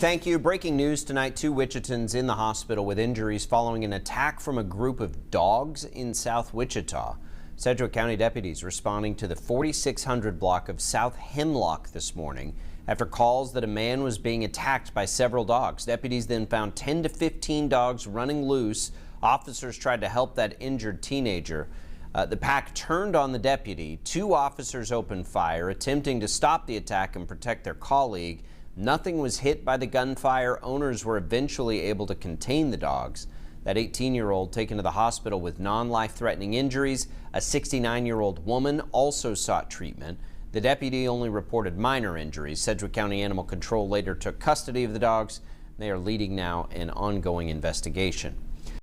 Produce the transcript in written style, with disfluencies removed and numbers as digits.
Thank you. Breaking news tonight. 2 Wichitans in the hospital with injuries following an attack from a group of dogs in South Wichita. Sedgwick County deputies responding to the 4600 block of South Hemlock this morning after calls that a man was being attacked by several dogs. Deputies then found 10 to 15 dogs running loose. Officers tried to help that injured teenager. The pack turned on the deputy. 2 officers opened fire, attempting to stop the attack and protect their colleague. Nothing was hit by the gunfire. Owners were eventually able to contain the dogs. That 18-year-old taken to the hospital with non-life-threatening injuries. A 69-year-old woman also sought treatment. The deputy only reported minor injuries. Sedgwick County Animal Control later took custody of the dogs. They are leading now an ongoing investigation.